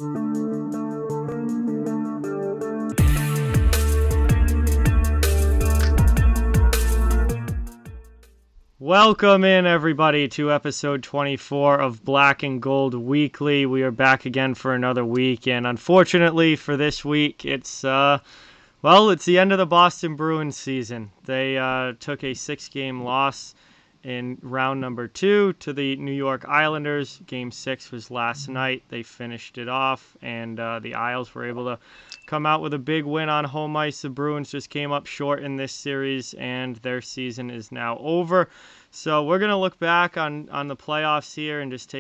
Welcome in, everybody, to episode 24 of Black and Gold Weekly. We are back again for another week, and unfortunately for this week, it's the end of the Boston Bruins season. They took a 6-game loss in round number 2 to the New York Islanders. Game 6 was last night. They finished it off, and the Isles were able to come out with a big win on home ice. The Bruins just came up short in this series, and their season is now over. So we're going to look back on the playoffs here and just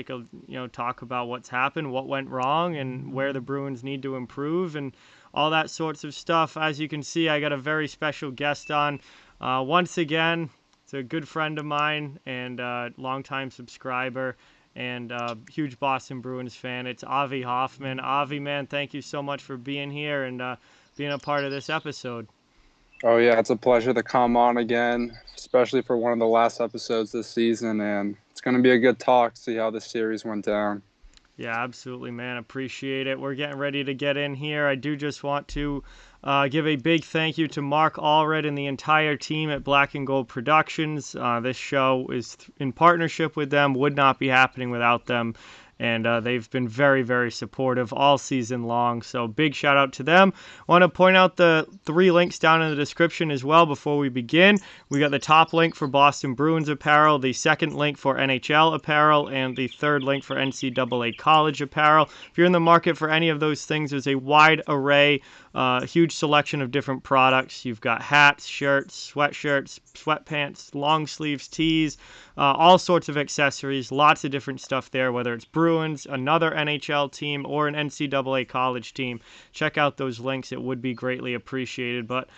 talk about what's happened, what went wrong, and where the Bruins need to improve, and all that sorts of stuff. As you can see, I got a very special guest on. Once again, it's a good friend of mine and longtime subscriber and huge Boston Bruins fan. It's Avi Hoffman. Avi, man, thank you so much for being here and being a part of this episode. Oh, yeah, it's a pleasure to come on again, especially for one of the last episodes this season, and it's going to be a good talk to see how this series went down. Yeah, absolutely, man. Appreciate it. We're getting ready to get in here. I do just want to give a big thank you to Mark Allred and the entire team at Black and Gold Productions. This show is in partnership with them, would not be happening without them. And they've been very, very supportive all season long. So big shout out to them. Want to point out the 3 links down in the description as well before we begin. We got the top link for Boston Bruins apparel, the second link for NHL apparel, and the third link for NCAA college apparel. If you're in the market for any of those things, there's a wide array, huge selection of different products. You've got hats, shirts, sweatshirts, sweatpants, long sleeves, tees, all sorts of accessories, lots of different stuff there, whether it's Bruins, another NHL team, or an NCAA college team. Check out those links. It would be greatly appreciated. But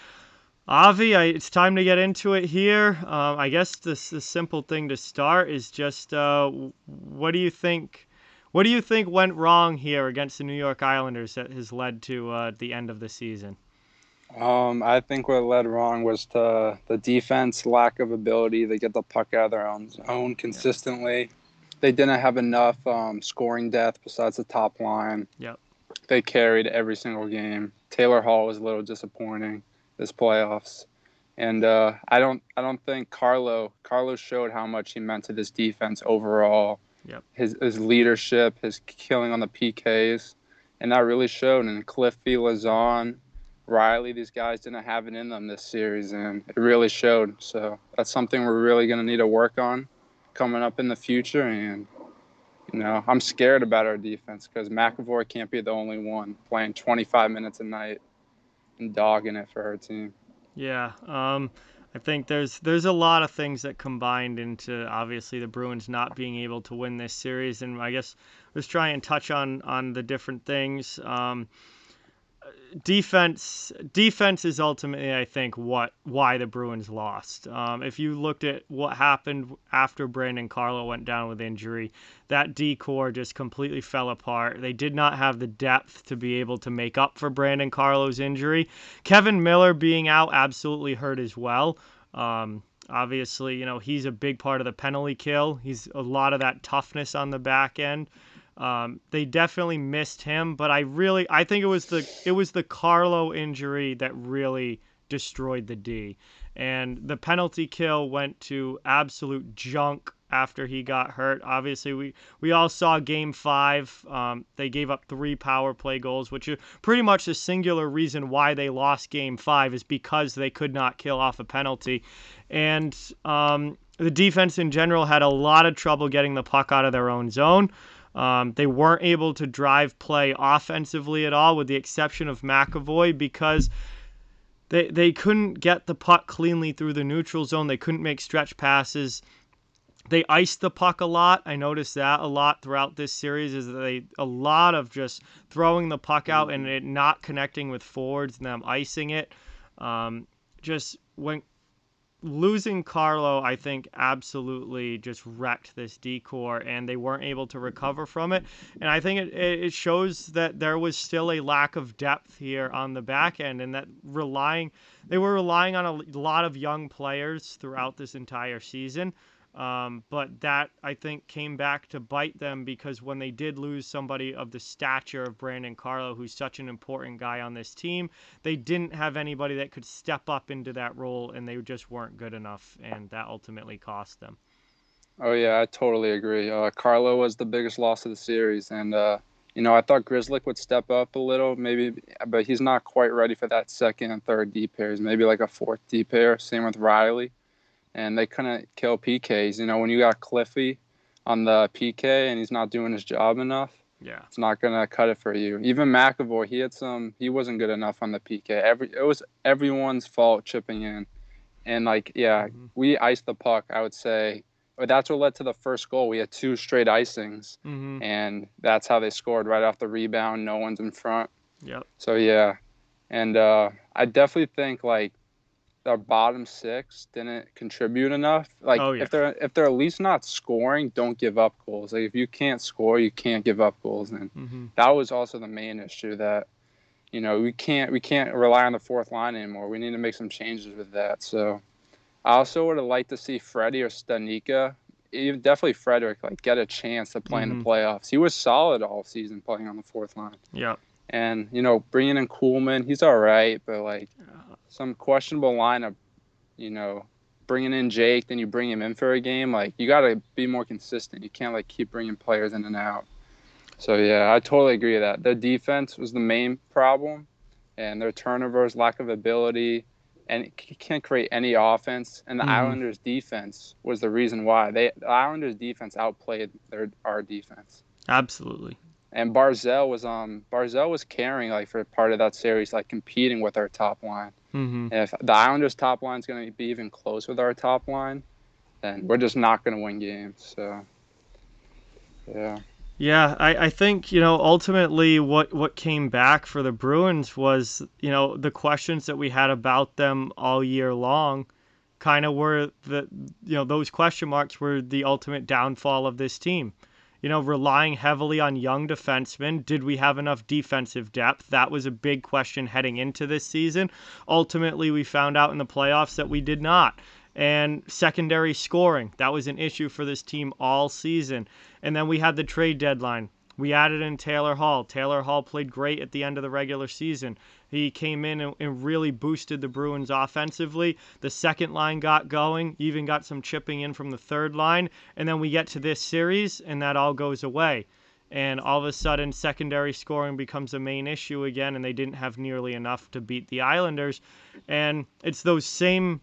Avi, it's time to get into it here. I guess the simple thing to start is just what do you think? What do you think went wrong here against the New York Islanders that has led to the end of the season? I think what led wrong was the defense lack of ability to get the puck out of their own zone consistently. Yeah. They didn't have enough scoring depth besides the top line. Yep. They carried every single game. Taylor Hall was a little disappointing this playoffs. And I don't think Carlo showed how much he meant to this defense overall. Yep. His leadership, his killing on the PKs, and that really showed. And Cliffy, Lazon, Riley, these guys didn't have it in them this series, and it really showed. So that's something we're really going to need to work on coming up in the future. And, I'm scared about our defense because McAvoy can't be the only one playing 25 minutes a night and dogging it for her team. Yeah, I think there's a lot of things that combined into obviously the Bruins not being able to win this series, and I guess let's try and touch on the different things. Defense is ultimately, I think, why the Bruins lost. If you looked at what happened after Brandon Carlo went down with injury, that D-core just completely fell apart. They did not have the depth to be able to make up for Brandon Carlo's injury. Kevin Miller being out absolutely hurt as well. Obviously, he's a big part of the penalty kill. He's a lot of that toughness on the back end. They definitely missed him, but I think it was the Carlo injury that really destroyed the D. And the penalty kill went to absolute junk after he got hurt. Obviously, we all saw Game 5. They gave up 3 power play goals, which is pretty much the singular reason why they lost Game 5 is because they could not kill off a penalty. And the defense in general had a lot of trouble getting the puck out of their own zone. They weren't able to drive play offensively at all, with the exception of McAvoy, because they couldn't get the puck cleanly through the neutral zone. They couldn't make stretch passes. They iced the puck a lot. I noticed that a lot throughout this series, is that a lot of just throwing the puck out and it not connecting with forwards and them icing it. Just when losing Carlo, I think, absolutely just wrecked this D-core, and they weren't able to recover from it. And I think it shows that there was still a lack of depth here on the back end, and that they were relying on a lot of young players throughout this entire season. But that, I think, came back to bite them because when they did lose somebody of the stature of Brandon Carlo, who's such an important guy on this team, they didn't have anybody that could step up into that role, and they just weren't good enough, and that ultimately cost them. Oh yeah, I totally agree. Carlo was the biggest loss of the series, and I thought Grizzlick would step up a little, maybe, but he's not quite ready for that second and third D pairs. Maybe like a fourth D pair. Same with Riley, and they couldn't kill PKs. When you got Cliffy on the PK and he's not doing his job enough, Yeah. it's not gonna cut it for you. Even McAvoy, he wasn't good enough on the PK. It was everyone's fault chipping in, and Mm-hmm. we iced the puck. I would say, but that's what led to the first goal. We had two straight icings, Mm-hmm. and that's how they scored right off the rebound. No one's in front. Yep. So yeah, and I definitely think like our bottom six didn't contribute enough. Like Oh, yeah. if they're at least not scoring, don't give up goals. Like if you can't score, you can't give up goals. And Mm-hmm. that was also the main issue that we can't rely on the fourth line anymore. We need to make some changes with that. So I also would have liked to see Freddie or Stanika, even definitely Frederick, like get a chance to play in the Mm-hmm. playoffs. He was solid all season playing on the fourth line. Yep. And bringing in Kuhlman, he's all right, but like some questionable lineup, you know, bringing in Jake, then you bring him in for a game. Like you got to be more consistent. You can't like keep bringing players in and out. So yeah, I totally agree with that. Their defense was the main problem, and their turnovers, lack of ability, and can't create any offense. And the Mm-hmm. Islanders' defense was the reason why the Islanders' defense outplayed our defense. Absolutely. And Barzell was carrying like for part of that series, like competing with our top line. Mm-hmm. And if the Islanders' top line is going to be even close with our top line, then we're just not going to win games. So yeah. Yeah, I think, ultimately what came back for the Bruins was, the questions that we had about them all year long kind of were those question marks were the ultimate downfall of this team. Relying heavily on young defensemen. Did we have enough defensive depth? That was a big question heading into this season. Ultimately, we found out in the playoffs that we did not. And secondary scoring, that was an issue for this team all season. And then we had the trade deadline. We added in Taylor Hall. Taylor Hall played great at the end of the regular season. He came in and really boosted the Bruins offensively. The second line got going, even got some chipping in from the third line. And then we get to this series, and that all goes away. And all of a sudden, secondary scoring becomes a main issue again, and they didn't have nearly enough to beat the Islanders. And it's those same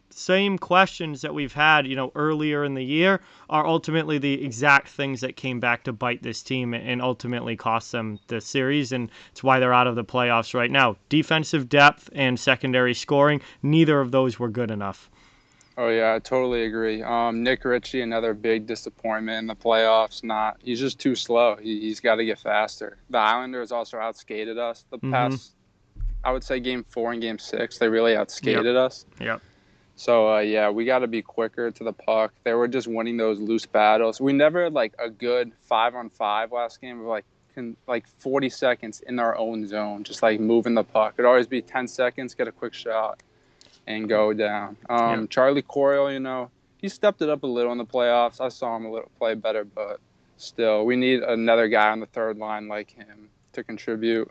questions that we've had, earlier in the year are ultimately the exact things that came back to bite this team and ultimately cost them the series. And it's why they're out of the playoffs right now. Defensive depth and secondary scoring, neither of those were good enough. Oh yeah, I totally agree. Nick Richie, another big disappointment in the playoffs. He's just too slow. He's got to get faster. The Islanders also outskated us the Mm-hmm. past. I would say game 4 and game 6, they really Yep. outskated us. Yep. So yeah, we got to be quicker to the puck. They were just winning those loose battles. We never had like a good 5-on-5 last game. Of like 40 seconds in our own zone, just like moving the puck. It'd always be 10 seconds, get a quick shot, and go down. Yep. Charlie Coyle, he stepped it up a little in the playoffs. I saw him a little play better, but still, we need another guy on the third line like him to contribute.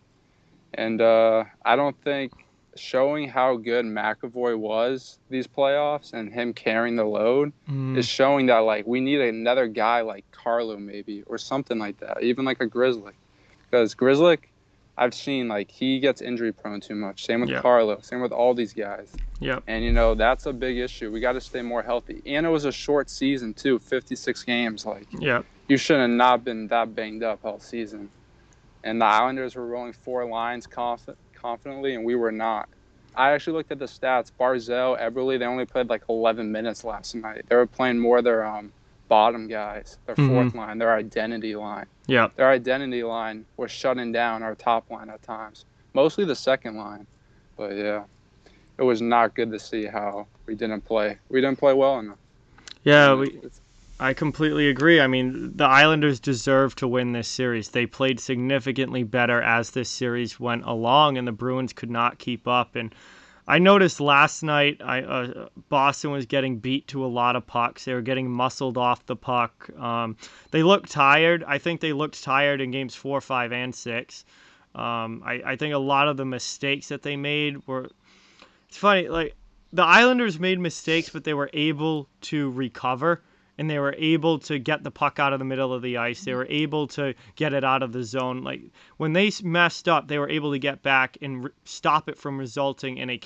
And I don't think showing how good McAvoy was these playoffs and him carrying the load Mm-hmm. is showing that like we need another guy like Carlo maybe or something like that, even like a Grizzly, because Grizzly, I've seen like he gets injury prone too much. Same with Yep. Carlo. Same with all these guys. Yep. And that's a big issue. We got to stay more healthy. And it was a short season too, 56 games. Like Yep. you should have not been that banged up all season. And the Islanders were rolling 4 lines confidently, and we were not. I actually looked at the stats. Barzell, Eberle, they only played like 11 minutes last night. They were playing more their bottom guys, their Mm-hmm. fourth line, their identity line. Yep. Their identity line was shutting down our top line at times, mostly the second line. But yeah, it was not good to see how we didn't play. We didn't play well enough. Yeah, And I completely agree. I mean, the Islanders deserve to win this series. They played significantly better as this series went along, and the Bruins could not keep up. And I noticed last night Boston was getting beat to a lot of pucks. They were getting muscled off the puck. They looked tired. I think they looked tired in games 4, 5, and 6. I think a lot of the mistakes that they made were. It's funny, like the Islanders made mistakes, but they were able to recover and they were able to get the puck out of the middle of the ice. They were able to get it out of the zone. Like when they messed up, they were able to get back and stop it from resulting in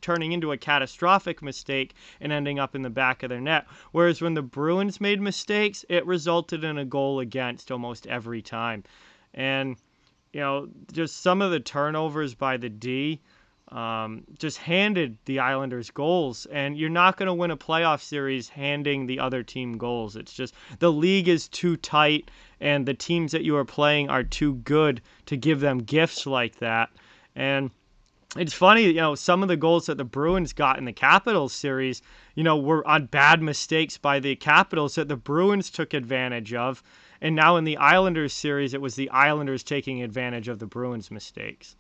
turning into a catastrophic mistake and ending up in the back of their net. Whereas when the Bruins made mistakes, it resulted in a goal against almost every time. And just some of the turnovers by the D just handed the Islanders goals, and you're not going to win a playoff series handing the other team goals. It's just the league is too tight, and the teams that you are playing are too good to give them gifts like that. And it's funny, some of the goals that the Bruins got in the Capitals series, were on bad mistakes by the Capitals that the Bruins took advantage of. And now in the Islanders series, it was the Islanders taking advantage of the Bruins' mistakes.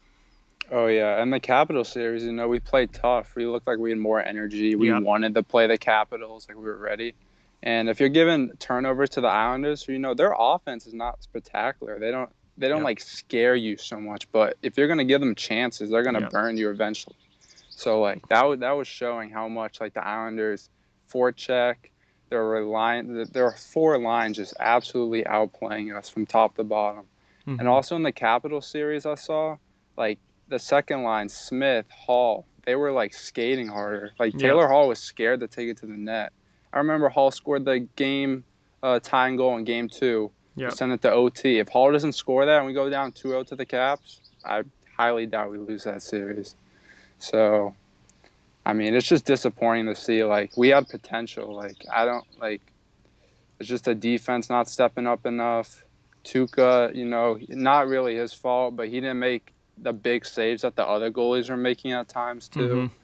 Oh, yeah. And the Capitals series, we played tough. We looked like we had more energy. We Yep. wanted to play the Capitals, like we were ready. And if you're giving turnovers to the Islanders, their offense is not spectacular. They don't Yep. like scare you so much. But if you're going to give them chances, they're going to Yep. burn you eventually. So, like, that was showing how much, like, the Islanders forecheck, their four lines just absolutely outplaying us from top to bottom. Mm-hmm. And also in the Capitals series I saw, like, the second line, Smith, Hall, they were like skating harder. Like Taylor Hall was scared to take it to the net. I remember Hall scored the game tying goal in game 2. Yep. To send it to OT. If Hall doesn't score that and we go down 2-0 to the Caps, I highly doubt we lose that series. So, I mean, it's just disappointing to see. Like, we had potential. Like, it's just the defense not stepping up enough. Tuukka, not really his fault, but he didn't make the big saves that the other goalies are making at times too. Mm-hmm.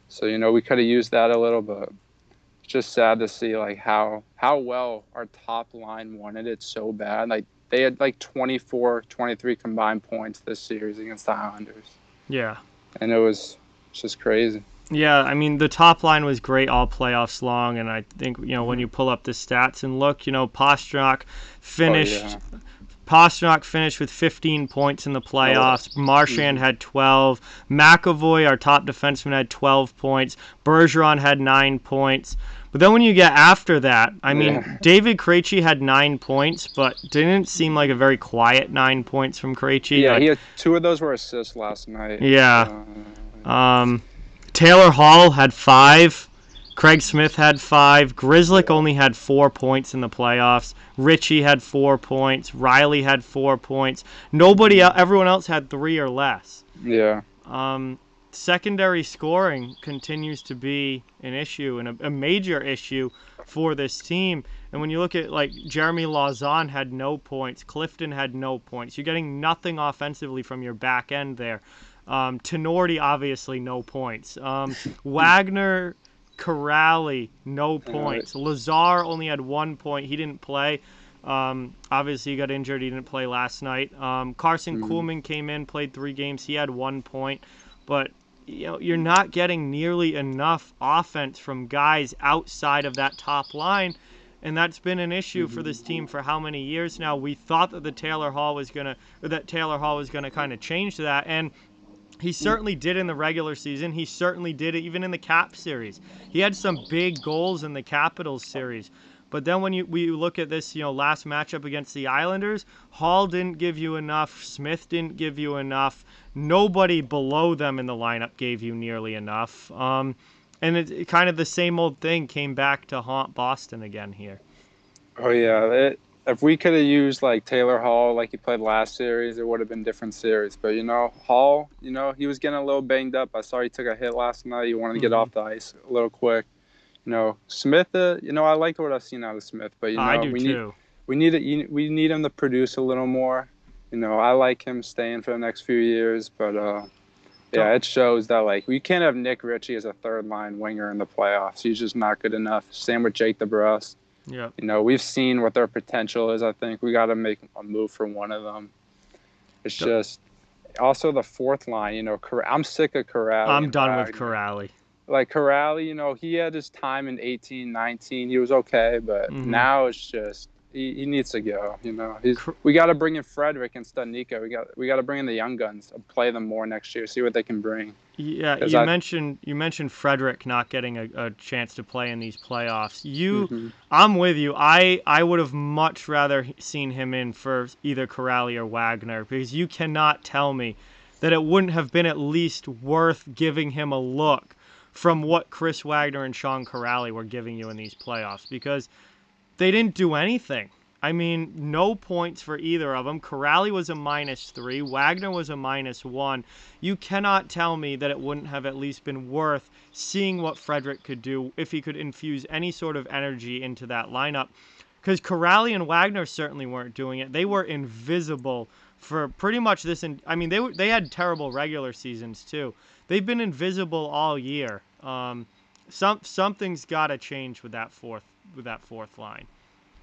So, we could have used that a little, but it's just sad to see like how well our top line wanted it so bad. Like they had like 24, 23 combined points this series against the Islanders. Yeah. And it was just crazy. Yeah, I mean, the top line was great all playoffs long, and I think, when you pull up the stats and look, Pastrnak finished. Oh, yeah. Pastrnak finished with 15 points in the playoffs. Marchand had 12. McAvoy, our top defenseman, had 12 points. Bergeron had 9 points. But then when you get after that, I mean, David Krejci had 9 points, but didn't seem like a very quiet 9 points from Krejci. Yeah, like, he had 2 of those were assists last night. Yeah. Taylor Hall had 5. Craig Smith had 5. Grzelcyk only had 4 points in the playoffs. Richie had 4 points. Riley had 4 points. Everyone else had 3 or less. Yeah. Secondary scoring continues to be an issue and a major issue for this team. And when you look at, like, Jeremy Lauzon had no points. Clifton had no points. You're getting nothing offensively from your back end there. Tenorti, obviously, no points. Wagner... Corrali, no points. Lazar only had 1 point. He didn't play. Obviously, he got injured. He didn't play last night. Carson Kuhlman came in, played 3 games. He had 1 point. But, you're not getting nearly enough offense from guys outside of that top line. And that's been an issue for this team for how many years now? We thought that Taylor Hall was gonna kind of change that, and he certainly did in the regular season. He certainly did it even in the Cap series. He had some big goals in the Capitals series. But then when we look at this, last matchup against the Islanders, Hall didn't give you enough. Smith didn't give you enough. Nobody below them in the lineup gave you nearly enough. And it kind of the same old thing came back to haunt Boston again here. Oh, yeah. If we could have used like Taylor Hall like he played last series, it would have been a different series. But Hall, he was getting a little banged up. I saw he took a hit last night. He wanted to get off the ice a little quick. Smith, I like what I've seen out of Smith, but I do too. We need him to produce a little more. I like him staying for the next few years, but yeah, it shows that like we can't have Nick Richie as a third line winger in the playoffs. He's just not good enough. Same with Jake DeBrusk. Yeah. We've seen what their potential is. I think we got to make a move for one of them. It's just Also the fourth line, I'm sick of Corrali I'm and done with Wagner. Corrali. Like Corrali, he had his time in 18, 19. He was okay, but Mm-hmm. now it's just he needs to go. We got to bring in Frederick instead of Nico. We got to bring in the young guns and play them more next year. See what they can bring. Yeah, Because you mentioned Frederick not getting a chance to play in these playoffs. hmm I'm with you. I would have much rather seen him in for either Corrali or Wagner because you cannot tell me that it wouldn't have been at least worth giving him a look from what Chris Wagner and Sean Corrali were giving you in these playoffs because they didn't do anything. I mean, no points for either of them. Corrali was a -3. Wagner was a -1. You cannot tell me that it wouldn't have at least been worth seeing what Frederick could do if he could infuse any sort of energy into that lineup. Because Corrali and Wagner certainly weren't doing it. They were invisible for pretty much this. I mean, they had terrible regular seasons too. They've been invisible all year. Something's got to change with that fourth line.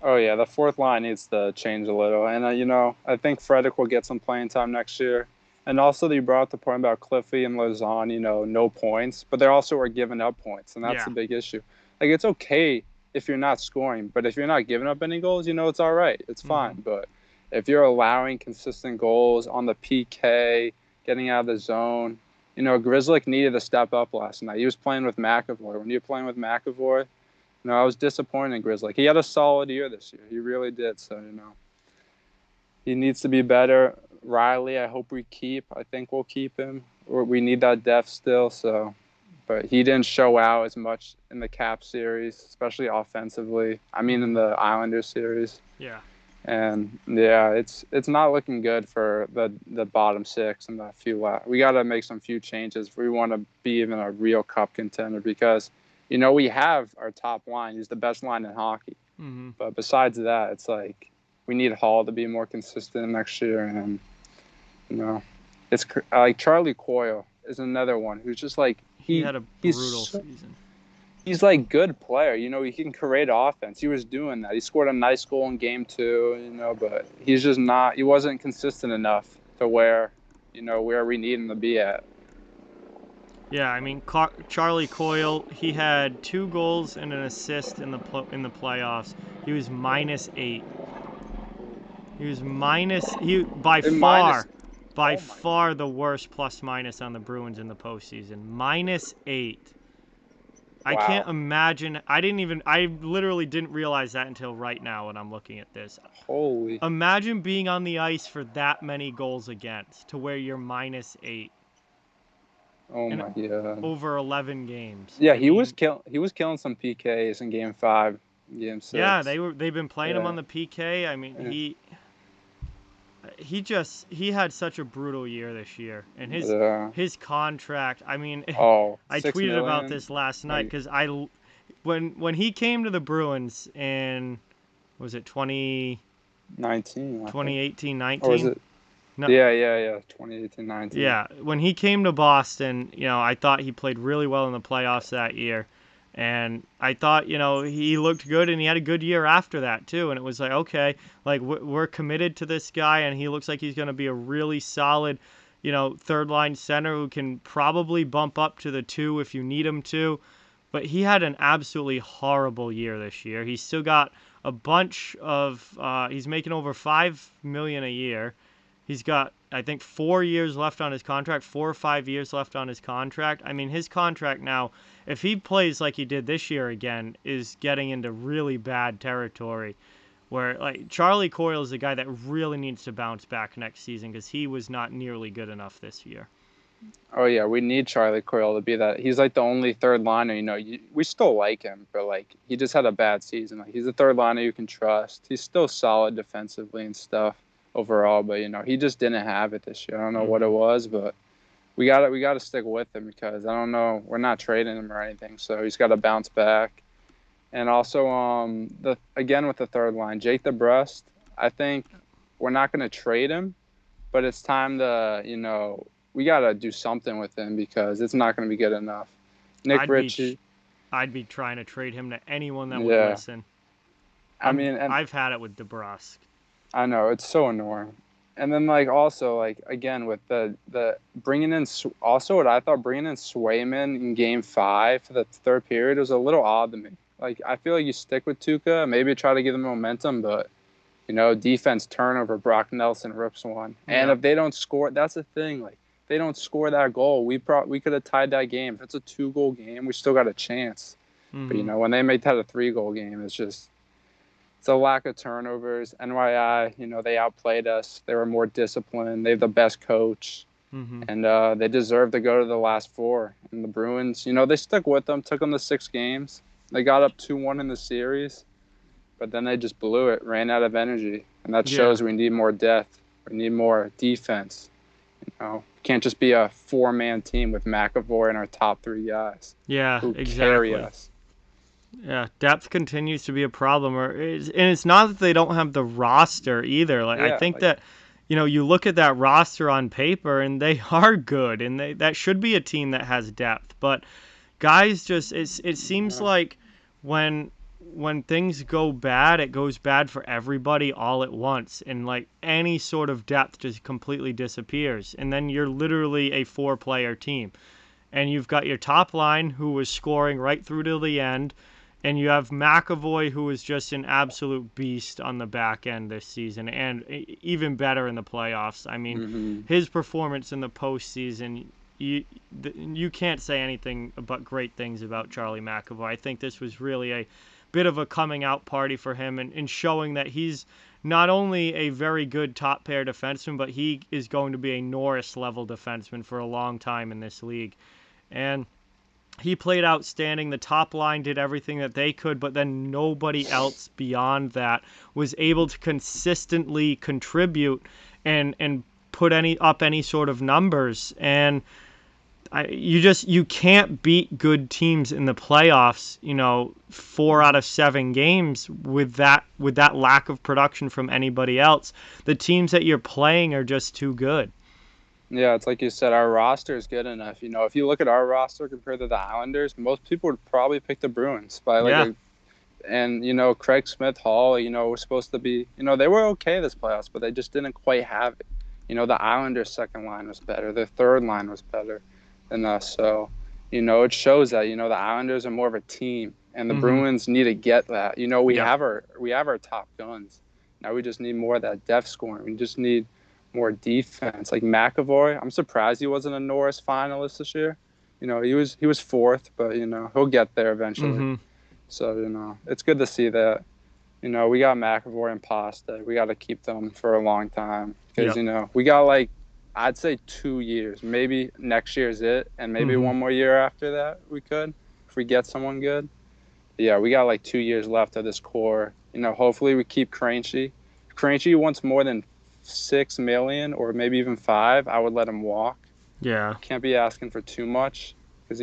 Oh yeah, the fourth line needs to change a little, and I think Frederick will get some playing time next year. And also, you brought up the point about Cliffy and Lausanne, no points, but they also are giving up points, and that's Yeah. the big issue. Like it's okay if you're not scoring, but if you're not giving up any goals, it's all right, it's Mm-hmm. fine. But if you're allowing consistent goals on the PK, getting out of the zone, Grizzlick needed to step up last night. He was playing with McAvoy. When you're playing with McAvoy, I was disappointed in Grizzly. He had a solid year this year. He really did. So, he needs to be better. Riley, I hope we keep. I think we'll keep him. We need that depth still. So, but he didn't show out as much in the Cap series, especially offensively. I mean, in Mm-hmm. the Islanders series. Yeah. And yeah, it's not looking good for the bottom six and the few left. We got to make some few changes if we want to be even a real cup contender because we have our top line. He's the best line in hockey. Mm-hmm. But besides that, it's like we need Hall to be more consistent next year, and you know, it's like Charlie Coyle is another one who's just like He had a brutal he's season. he's like good player. He can create offense. He was doing that. He scored a nice goal in game 2. But he's just not. He wasn't consistent enough to where we need him to be at. Yeah, I mean Charlie Coyle, he had 2 goals and an assist in the playoffs. He was -8. He was minus he by And minus, far by oh my, far the worst plus minus on the Bruins in the postseason. -8. I can't wow, imagine. I literally didn't realize that until right now when I'm looking at this. holy, Imagine being on the ice for that many goals against to where you're -8 oh in my god. over 11 games. Yeah, I mean, he was killing some PKs in game 5, game yeah, 6. they've been playing him Yeah, on the PK. I mean, yeah, he had such a brutal year this year, and yeah. his contract. I mean, Oh, I six tweeted about million. this last night Like because when he came to the Bruins in was it 19, I think. 2018 Or was 19? it? No, Yeah. 2018, 19. yeah, when he came to Boston, I thought he played really well in the playoffs that year. And I thought, he looked good and he had a good year after that too. And it was like, okay, like we're committed to this guy and he looks like he's going to be a really solid, third line center who can probably bump up to the 2 if you need him to. But he had an absolutely horrible year this year. He's still got a bunch of, he's making over $5 million a year. He's got, I think, 4 years left on his contract, 4 or 5 years left on his contract. I mean, his contract now, if he plays like he did this year again, is getting into really bad territory. Where, like, Charlie Coyle is the guy that really needs to bounce back next season because he was not nearly good enough this year. Oh yeah, we need Charlie Coyle to be that. He's like the only third liner. We still like him, but like he just had a bad season. Like he's a third liner you can trust. He's still solid defensively and stuff overall, but he just didn't have it this year. I don't know what it Mm-hmm. was, but we got to stick with him because I don't know. We're not trading him or anything, so he's got to bounce back. And also, the again with the third line, Jake DeBrust. I think we're not going to trade him, but it's time to we got to do something with him because it's not going to be good enough. Nick I'd be, Richie, I'd be trying to trade him to anyone that would yeah. listen. I mean, and I've had it with DeBrusque. I know it's so annoying. And then like also like again with the bringing in also what I thought bringing in Swayman in Game 5 for the third period was a little odd to me. Like I feel like you stick with Tuca, maybe try to give them momentum, but defense turnover, Brock Nelson rips one, and Yeah. if they don't score, that's the thing. Like if they don't score that goal, we could have tied that game. If it's a 2-goal game, we still got a chance. But Mm-hmm. when they made that a 3-goal game, it's a lack of turnovers. NYI, they outplayed us. They were more disciplined. They have the best coach, Mm-hmm. and they deserve to go to the last 4. And the Bruins, they stuck with them, took them to 6 games. They got up 2-1 in the series, but then they just blew it, ran out of energy, and that Yeah. shows we need more depth. We need more defense. Can't just be a 4-man team with McAvoy and our top 3 guys Yeah, who carry exactly. us. Yeah, depth continues to be a problem, and it's not that they don't have the roster either. Like I Yeah, think that, you look at that roster on paper, and they are good, and that should be a team that has depth. But guys, it seems like when things go bad, it goes bad for everybody all at once, and like any sort of depth just completely disappears, and then you're literally a 4-player team, and you've got your top line who was scoring right through to the end. And you have McAvoy, who is just an absolute beast on the back end this season, and even better in the playoffs. I mean, mm-hmm. his performance in the postseason, you can't say anything but great things about Charlie McAvoy. I think this was really a bit of a coming out party for him, and showing that he's not only a very good top pair defenseman, but he is going to be a Norris level defenseman for a long time in this league. And he played outstanding. The top line did everything that they could, but then nobody else beyond that was able to consistently contribute and put any sort of numbers. And you can't beat good teams in the playoffs. 4 out of 7 games with that lack of production from anybody else. The teams that you're playing are just too good. Yeah, it's like you said, our roster is good enough. If you look at our roster compared to the Islanders, most people would probably pick the Bruins by Yeah. Craig Smith Hall, was supposed to be, they were okay this playoffs, but they just didn't quite have it. The Islanders' second line was better. Their third line was better than us. So, it shows that, the Islanders are more of a team, and the Mm-hmm. Bruins need to get that. We Yep. have our top guns. Now we just need more of that depth scoring. We just need more defense. Like McAvoy, I'm surprised he wasn't a Norris finalist this year. He was 4th, but he'll get there eventually. Mm-hmm. So it's good to see that. We got McAvoy and Pasta. We got to keep them for a long time because Yep. we got like I'd say 2 years. Maybe next year's it, and maybe Mm-hmm. one more year after that we could if we get someone good. But yeah, we got like 2 years left of this core. Hopefully we keep Krejci. If Krejci wants more than $6 million or maybe even 5, I would let him walk. Yeah. Can't be asking for too much because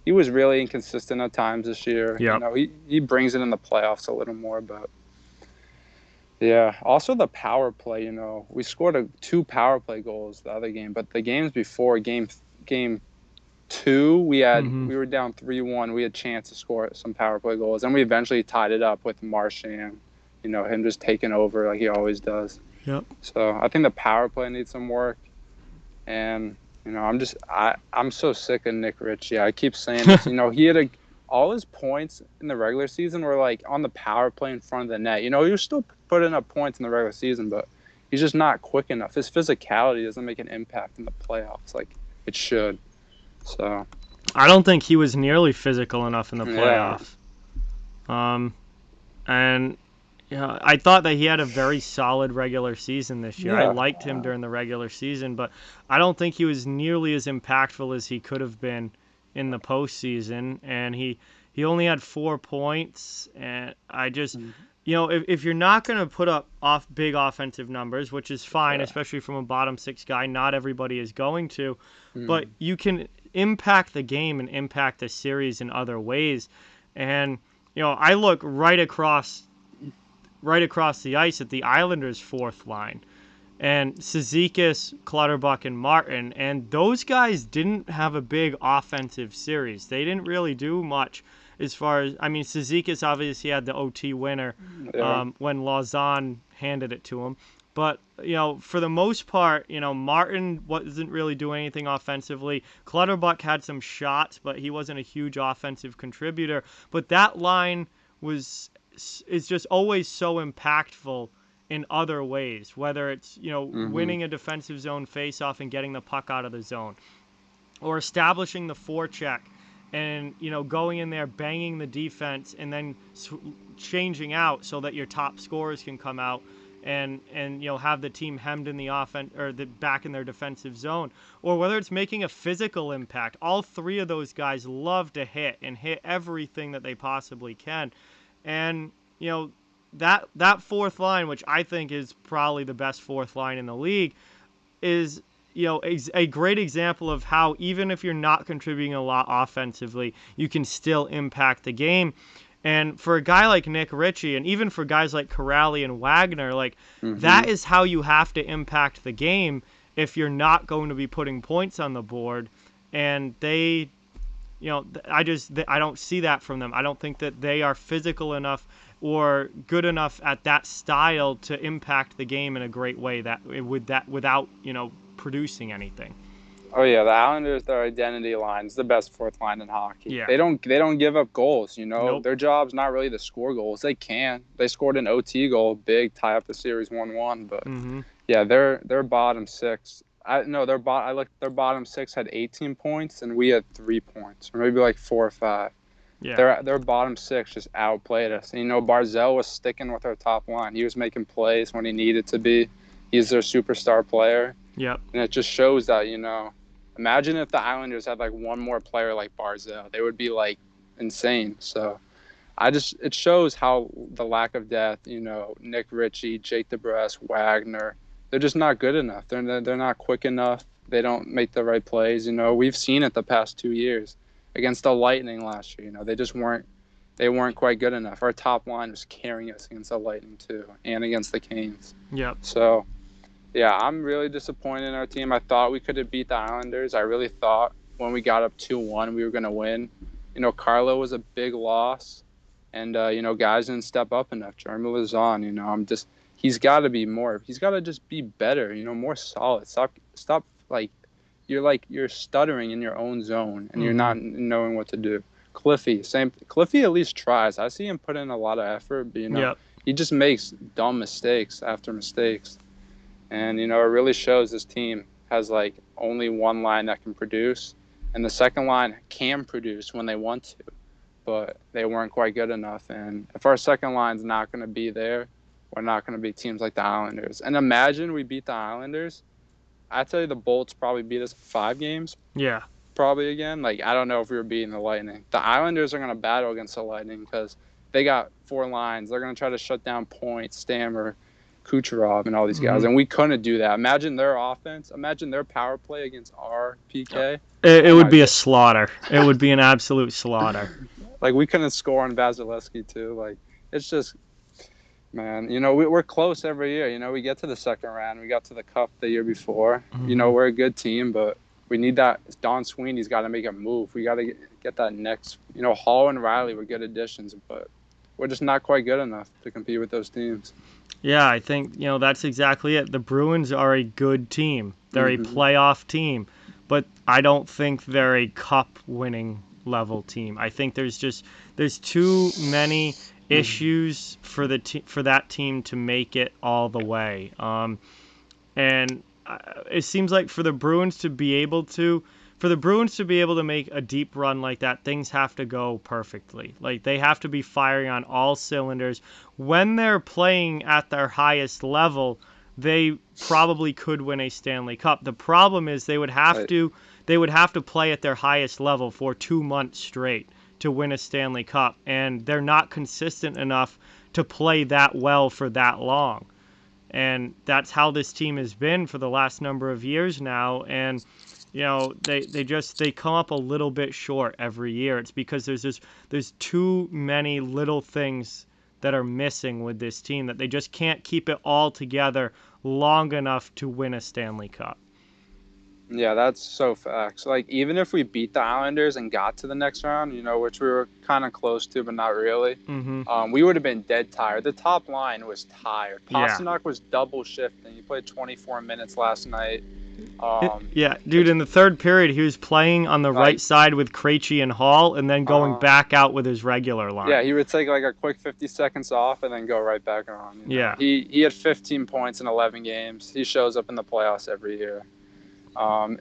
he was really inconsistent at times this year. Yep. He brings it in the playoffs a little more, but yeah. Also the power play. We scored 2 power play goals the other game, but the games before game 2, Mm-hmm. we were down 3-1. We had a chance to score some power play goals, and we eventually tied it up with Marchand. Him just taking over like he always does. Yep. So I think the power play needs some work, and I'm so sick of Nick Richie. I keep saying this. He had all his points in the regular season were like on the power play in front of the net. He was still putting up points in the regular season, but he's just not quick enough. His physicality doesn't make an impact in the playoffs like it should. So I don't think he was nearly physical enough in the yeah, playoffs. And I thought that he had a very solid regular season this year. I yeah, liked him during the regular season, but I don't think he was nearly as impactful as he could have been in the postseason. And he only had 4 points, and I just. If you're not going to put up big offensive numbers, which is fine, especially from a bottom 6 guy, not everybody is going to, but you can impact the game and impact the series in other ways. And I look right across the ice at the Islanders' 4th line, and Cizikas, Clutterbuck, and Martin, and those guys didn't have a big offensive series. They didn't really do much. As far as, Cizikas obviously had the OT winner when Lausanne handed it to him. But, for the most part, Martin wasn't really doing anything offensively. Clutterbuck had some shots, but he wasn't a huge offensive contributor. But that line is just always so impactful in other ways, whether it's, Mm-hmm. winning a defensive zone faceoff and getting the puck out of the zone, or establishing the forecheck and going in there banging the defense and then changing out so that your top scorers can come out and have the team hemmed in the offense or the back in their defensive zone, or whether it's making a physical impact. All three of those guys love to hit and hit everything that they possibly can. And that fourth line, which I think is probably the best fourth line in the league, is a great example of how even if you're not contributing a lot offensively, you can still impact the game. And for a guy like Nick Richie, and even for guys like Corrali and Wagner, like Mm-hmm. that is how you have to impact the game if you're not going to be putting points on the board. And they, I don't see that from them. I don't think that they are physical enough or good enough at that style to impact the game in a great way without producing anything. Oh yeah, the Islanders, their identity line is the best fourth line in hockey. Yeah. They don't give up goals. Nope. Their job's not really to score goals. They can. They scored an OT goal, big, tie up the series 1-1. But Mm-hmm. yeah, their bottom six. I looked. Their bottom six had 18 points, and we had 3 points, or maybe like 4 or 5. Yeah. Their bottom six just outplayed us. And, Barzell was sticking with our top line. He was making plays when he needed to be. He's their superstar player, Yep. and it just shows that imagine if the Islanders had like one more player like Barzell. They would be like insane. So it shows how the lack of depth, Nick Ritchie, Jake DeBrusk, Wagner, they're just not good enough. They're not quick enough. They don't make the right plays. We've seen it the past 2 years against the Lightning last year. They weren't quite good enough. Our top line was carrying us against the Lightning too, and against the Canes. Yep. So yeah, I'm really disappointed in our team. I thought we could have beat the Islanders. I really thought when we got up 2-1 we were going to win. Carlo was a big loss, and guys didn't step up enough. Jeremy Lazon, he's got to be more. He's got to just be better. More solid. Stop you're stuttering in your own zone and you're not knowing what to do. Cliffy, same. Cliffy at least tries. I see him put in a lot of effort, but Yep. he just makes dumb mistakes after mistakes. And, it really shows this team has, like, only one line that can produce. And the second line can produce when they want to. But they weren't quite good enough. And if our second line's not going to be there, we're not going to beat teams like the Islanders. And imagine we beat the Islanders. I tell you, the Bolts probably beat us 5 games. Yeah. Probably again. Like, I don't know if we were beating the Lightning. The Islanders are going to battle against the Lightning because they got 4 lines. They're going to try to shut down Point, Stammer, Kucherov, and all these guys, and we couldn't do that. Imagine their offense. Imagine their power play against our PK. It would be a slaughter. It would be an absolute slaughter. Like, we couldn't score on Vasilevsky too. Like, it's just, man. We're close every year. We get to the second round. We got to the Cup the year before. We're a good team, but we need that. Don Sweeney's got to make a move. We got to get that next. Hall and Riley were good additions, but we're just not quite good enough to compete with those teams. Yeah, I think, that's exactly it. The Bruins are a good team. They're a playoff team, but I don't think they're a cup-winning level team. I think there's too many issues for that team to make it all the way. And it seems like for the Bruins to be able to make a deep run like that, things have to go perfectly. Like, they have to be firing on all cylinders. When they're playing at their highest level, they probably could win a Stanley Cup. The problem is they would have to play at their highest level for 2 months straight to win a Stanley Cup, and they're not consistent enough to play that well for that long. And that's how this team has been for the last number of years now. And they come up a little bit short every year. It's because there's too many little things that are missing with this team that they just can't keep it all together long enough to win a Stanley Cup. Yeah, that's so facts. Like, even if we beat the Islanders and got to the next round, which we were kind of close to, but not really, Mm-hmm. we would have been dead tired. The top line was tired. Yeah. Pasternak was double shifting. He played 24 minutes last night. Um, Yeah, dude, it's in the third period, he was playing on the right like, side with Krejci and Hall and then going uh, back out with his regular yeah, line. he would take like a quick 50 seconds off and then go right back on. Yeah. He had 15 points in 11 games. He shows up in the playoffs every year.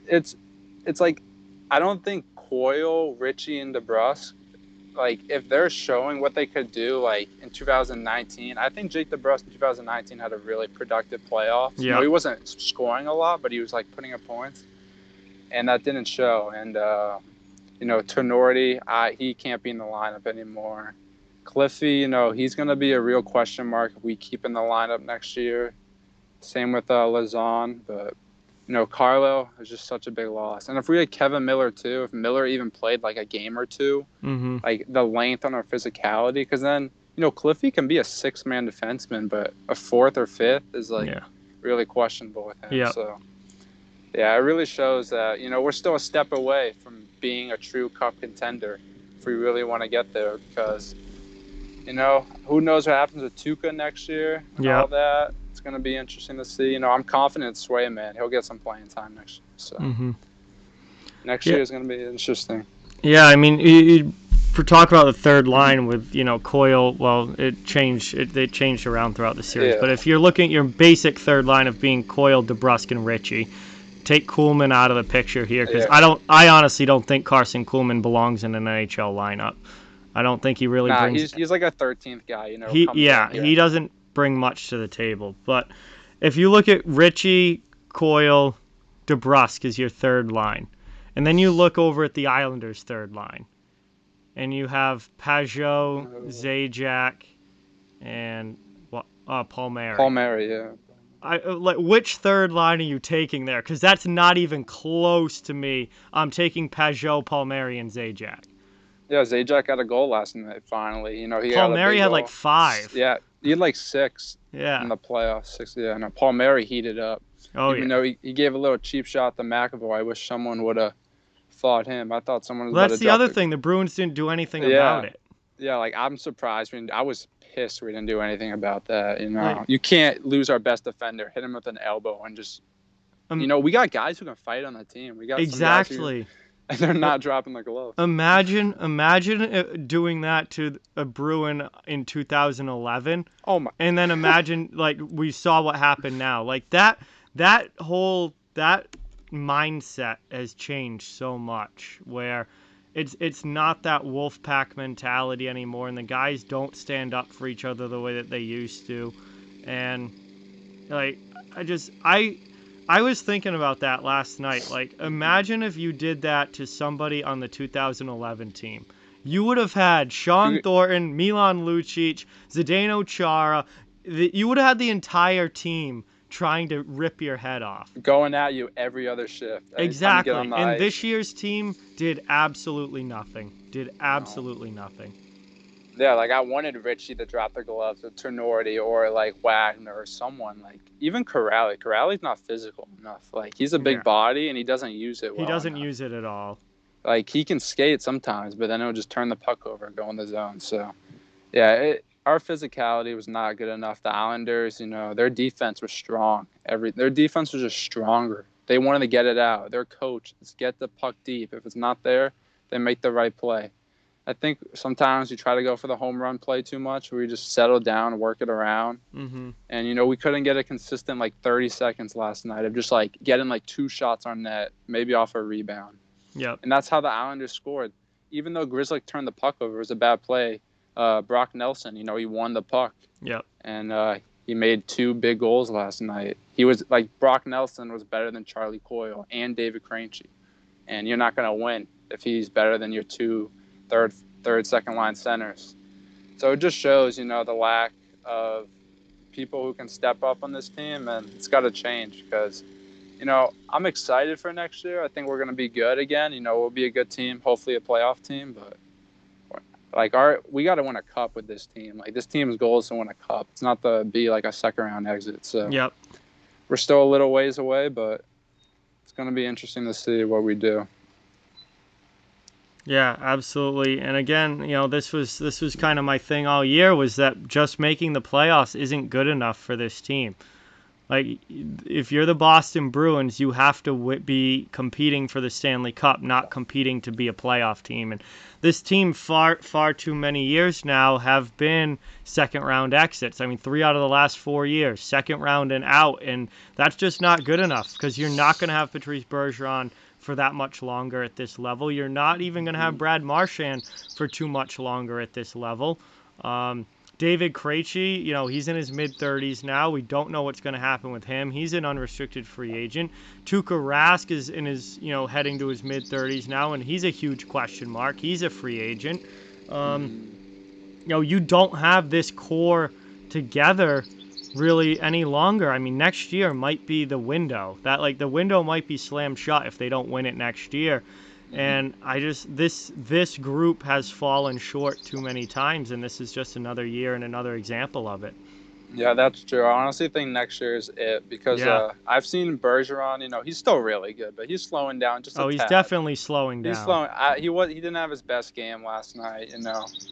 It's like, I don't think Coyle, Richie, and DeBrusque, like, if they're showing what they could do, like, in 2019, I think Jake DeBrusque in 2019 had a really productive playoffs. Yeah. He wasn't scoring a lot, but he was, like, putting up points, and that didn't show. And, Tenorti, he can't be in the lineup anymore. Cliffy, he's going to be a real question mark if we keep in the lineup next year. Same with Lazon, but Carlo is just such a big loss. And if we had Kevin Miller too, if Miller even played like a game or two, Mm-hmm. like the length on our physicality, because then Cliffy can be a 6-man defenseman, but a fourth or fifth is like Yeah. really questionable with him. Yeah. So yeah, it really shows that we're still a step away from being a true cup contender if we really want to get there. Because who knows what happens with Tuca next year and Yeah. all that. It's going to be interesting to see. I'm confident Swayman. He'll get some playing time next year. So Mm-hmm. next Yeah. year is going to be interesting. Yeah, I mean, for talk about the third line with Coyle, well, it changed. They changed around throughout the series. Yeah. But if you're looking at your basic third line of being Coyle, DeBrusque, and Richie, take Kuhlman out of the picture here because Yeah. I honestly don't think Carson Kuhlman belongs in an NHL lineup. I don't think he really Nah, brings. he's like a 13th guy. He doesn't bring much to the table. But if you look at Richie, Coyle, DeBrusque is your third line, and then you look over at the Islanders' third line, and you have Pajot, Zajac, and Palmieri. Palmieri, yeah. Which third line are you taking there? Because that's not even close to me. I'm taking Pajot, Palmieri, and Zajac. Yeah, Zajac got a goal last night. Finally, he got a Palmieri big had goal. like 5. Yeah, he had like 6 Yeah. in the playoffs. 6. Yeah, no, Palmieri heated up. Oh Even yeah. though he gave a little cheap shot to McAvoy, I wish someone would have fought him. I thought someone was Well, about that's to the drop other thing. The Bruins didn't do anything about it. Yeah, like, I'm surprised. I was pissed we didn't do anything about that. Like- you can't lose our best defender, hit him with an elbow, and just we got guys who can fight on the team. We got Exactly. and they're not dropping the glove. Imagine doing that to a Bruin in 2011. Oh my! And then imagine like we saw what happened now. Like that mindset has changed so much where it's not that wolf pack mentality anymore, and the guys don't stand up for each other the way that they used to. And like I was thinking about that last night. Like, imagine if you did that to somebody on the 2011 team. You would have had Sean Thornton, Milan Lucic, Zdeno Chara. You would have had the entire team trying to rip your head off. Going at you every other shift. Exactly. And this year's team did absolutely nothing. Nothing. Yeah, like, I wanted Richie to drop the gloves, or Tenorti, or like Wagner, or someone, like even Corrali. Corrali's not physical enough. Like, he's a big body and he doesn't use it well. He doesn't use it at all. Like, he can skate sometimes, but then he'll just turn the puck over and go in the zone. So, yeah, our physicality was not good enough. The Islanders, their defense was strong. Their defense was just stronger. They wanted to get it out. Their coach, let's get the puck deep. If it's not there, they make the right play. I think sometimes you try to go for the home run play too much, where you just settle down and work it around. Mm-hmm. And, we couldn't get a consistent, 30 seconds last night of just, getting, 2 shots on net, maybe off a rebound. Yep. And that's how the Islanders scored. Even though Grizzly turned the puck over, it was a bad play. Brock Nelson, he won the puck. Yep. And he made 2 big goals last night. He was, Brock Nelson was better than Charlie Coyle and David Krejci. And you're not going to win if he's better than your 2 third, second line centers. So it just shows, the lack of people who can step up on this team, and it's got to change because, I'm excited for next year. I think we're going to be good again. We'll be a good team, hopefully a playoff team, but we got to win a cup with this team. This team's goal is to win a cup. It's not to be a second round exit. So yep. We're still a little ways away, but it's going to be interesting to see what we do. Yeah, absolutely. And again, this was kind of my thing all year, was that just making the playoffs isn't good enough for this team. Like, if you're the Boston Bruins, you have to be competing for the Stanley Cup, not competing to be a playoff team. And this team, far too many years now, have been second round exits. I mean, 3 out of the last 4 years, second round and out. And that's just not good enough, because you're not going to have Patrice Bergeron for that much longer at this level. You're not even going to have Brad Marchand for too much longer at this level. David Krejci, he's in his mid-30s now. We don't know what's going to happen with him. He's an unrestricted free agent. Tuukka Rask is in his, heading to his mid-30s now, and he's a huge question mark. He's a free agent. You don't have this core together really any longer. I mean, next year might be the window. The window might be slammed shut if they don't win it next year. And this group has fallen short too many times, and this is just another year and another example of it. Yeah, that's true. I honestly think next year is it, because I've seen Bergeron. He's still really good, but he's slowing down just a tad. He's definitely slowing down. He's slowing. He didn't have his best game last night,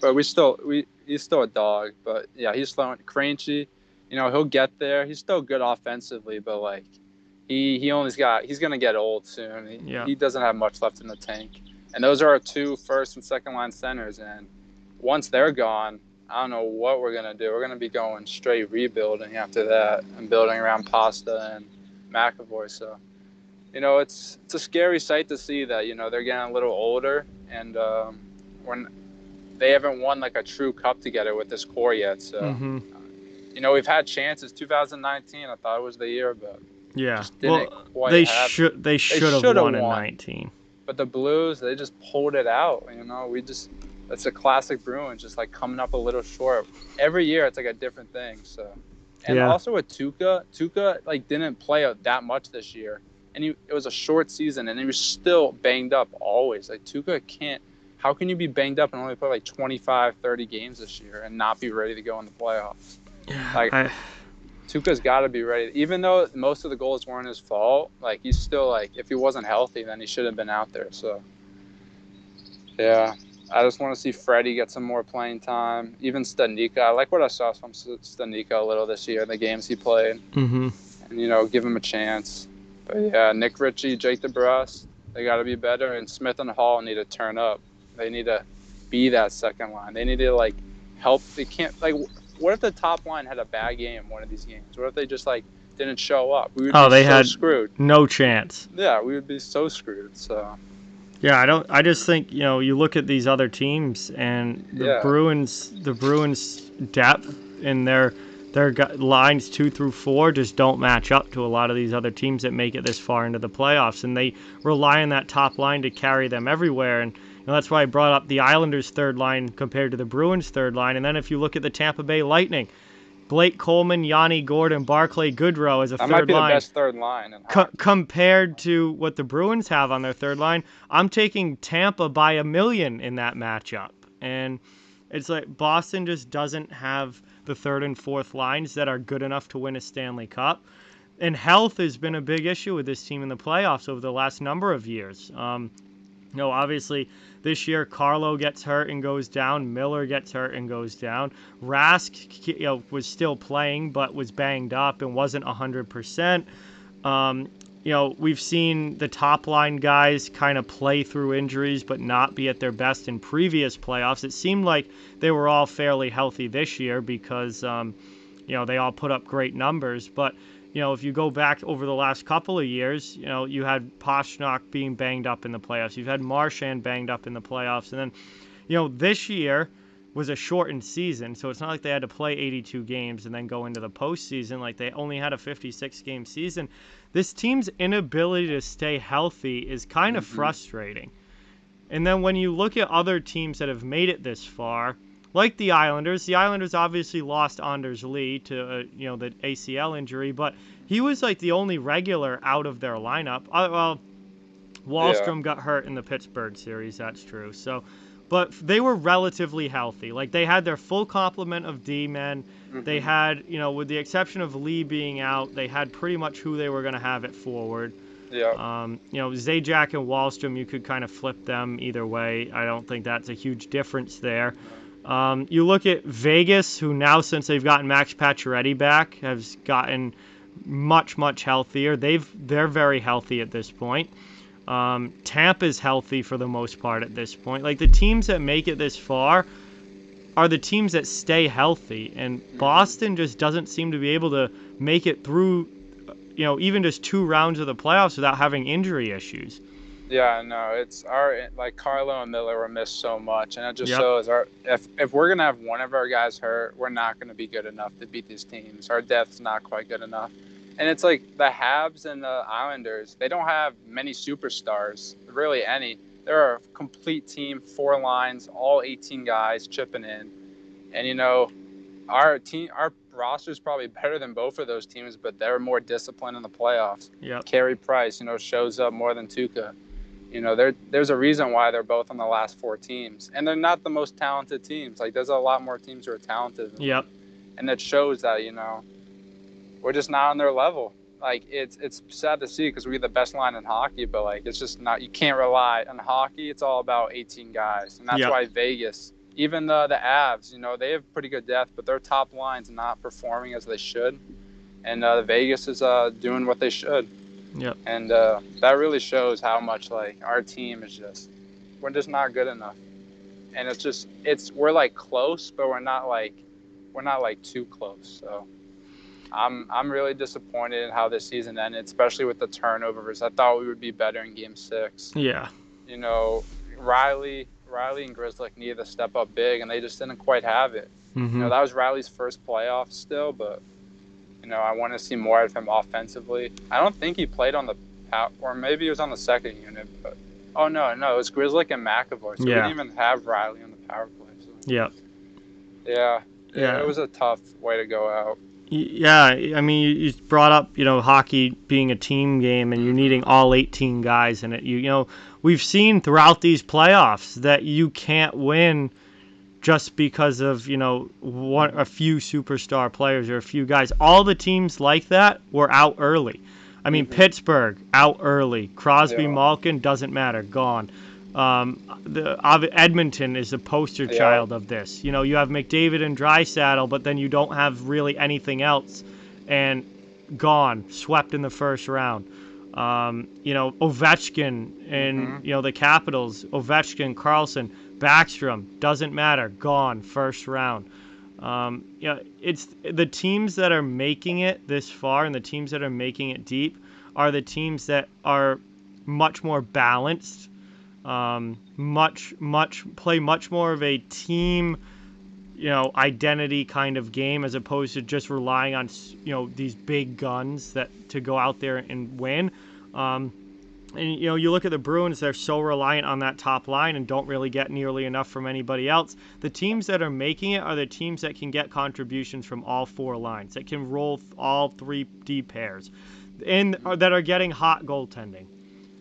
but he's still a dog. But yeah, he's slowing. Krejci, he'll get there. He's still good offensively, but like, he's gonna get old soon. He doesn't have much left in the tank. And those are our 2 first and second line centers. And once they're gone, I don't know what we're gonna do. We're gonna be going straight rebuilding after that, and building around Pasta and McAvoy. So, it's a scary sight to see that they're getting a little older, and when they haven't won like a true cup together with this core yet. So, we've had chances. 2019, I thought it was the year, but they should have won in 19. But the Blues, they just pulled it out. It's a classic Bruins, just like coming up a little short. Every year, it's like a different thing. So, and also with Tuukka like didn't play that much this year, and it was a short season, and he was still banged up always. Like, Tuukka can't. How can you be banged up and only play like 25, 30 games this year and not be ready to go in the playoffs? Tuukka's got to be ready. Even though most of the goals weren't his fault, like, he's still, like, if he wasn't healthy, then he should have been out there. So, yeah, I just want to see Freddie get some more playing time. Even Stanika. I like what I saw from Stanika a little this year in the games he played. And, give him a chance. But, yeah, Nick Ritchie, Jake DeBrusk, they got to be better. And Smith and Hall need to turn up. They need to be that second line. They need to, like, help. They can't, like, what if the top line had a bad game one of these games? What if they just, like, didn't show up? We would be so screwed. No chance. Yeah, we would be so screwed. So. Yeah, I just think, you look at these other teams, and the Bruins depth in their lines 2 through 4 just don't match up to a lot of these other teams that make it this far into the playoffs, and they rely on that top line to carry them everywhere. And that's why I brought up the Islanders' third line compared to the Bruins' third line. And then if you look at the Tampa Bay Lightning, Blake Coleman, Yanni Gordon, Barclay Goodrow as a third line. That might be the best third line. Compared to what the Bruins have on their third line, I'm taking Tampa by a million in that matchup. And it's like Boston just doesn't have the third and fourth lines that are good enough to win a Stanley Cup. And health has been a big issue with this team in the playoffs over the last number of years. Obviously, this year, Carlo gets hurt and goes down. Miller gets hurt and goes down. Rask, was still playing but was banged up and wasn't 100%. We've seen the top line guys kind of play through injuries but not be at their best in previous playoffs. It seemed like they were all fairly healthy this year because, they all put up great numbers. But if you go back over the last couple of years, you had Pastrnak being banged up in the playoffs. You've had Marchand banged up in the playoffs. And then, this year was a shortened season, so it's not like they had to play 82 games and then go into the postseason. Like, they only had a 56-game season. This team's inability to stay healthy is kind of frustrating. And then when you look at other teams that have made it this far, like the Islanders obviously lost Anders Lee to, the ACL injury, but he was like the only regular out of their lineup. Wahlstrom got hurt in the Pittsburgh series, that's true. So, but they were relatively healthy. Like, they had their full complement of D-men. They had, with the exception of Lee being out, they had pretty much who they were going to have at forward. Yeah. Zajac and Wallstrom, you could kind of flip them either way. I don't think that's a huge difference there. You look at Vegas, who now, since they've gotten Max Pacioretty back, has gotten much healthier. They're very healthy at this point. Tampa's healthy for the most part at this point. Like, the teams that make it this far are the teams that stay healthy, and Boston just doesn't seem to be able to make it through, even just 2 rounds of the playoffs without having injury issues. Yeah, no, it's like Carlo and Miller were missed so much, and it just Yep. shows if we're gonna have one of our guys hurt, we're not gonna be good enough to beat these teams. Our depth's not quite good enough, and it's like the Habs and the Islanders. They don't have many superstars, really any. They're a complete team, 4 lines, all 18 guys chipping in, and our roster is probably better than both of those teams, but they're more disciplined in the playoffs. Yep. Carey Price, shows up more than Tuukka. There's a reason why they're both on the last 4 teams, and they're not the most talented teams. Like, there's a lot more teams who are talented. Yep. And it shows that we're just not on their level. Like, it's sad to see because we're the best line in hockey, but like it's just not. You can't rely on hockey. It's all about 18 guys, and that's why Vegas, even the Avs, they have pretty good depth, but their top line's not performing as they should, and Vegas is doing what they should. Yep. And that really shows how much like our team is we're just not good enough. And we're like close, but we're not like too close. So I'm really disappointed in how this season ended, especially with the turnovers. I thought we would be better in Game 6. Yeah. Riley and Grizzlick needed to step up big, and they just didn't quite have it. Mm-hmm. That was Riley's first playoff still, but I want to see more out of him offensively. I don't think he played on the or maybe he was on the second unit. But no, it was Grizzlick and McAvoy. So we didn't even have Riley on the power play. So. Yep. Yeah, it was a tough way to go out. Yeah, I mean, you brought up, hockey being a team game and you're needing all 18 guys in it. We've seen throughout these playoffs that you can't win just because of, a few superstar players or a few guys. All the teams like that were out early. I mean, Pittsburgh, out early. Crosby, Malkin, doesn't matter, gone. Edmonton is the poster child of this. You have McDavid and Draisaitl, but then you don't have really anything else, and gone, swept in the first round. Ovechkin and the Capitals, Ovechkin, Karlsson, Backstrom, doesn't matter, gone, first round. It's the teams that are making it this far and the teams that are making it deep are the teams that are much more balanced, play much more of a team, identity kind of game as opposed to just relying on, these big guns to go out there and win. And, you look at the Bruins, they're so reliant on that top line and don't really get nearly enough from anybody else. The teams that are making it are the teams that can get contributions from all 4 lines, that can roll all 3 D pairs, and that are getting hot goaltending.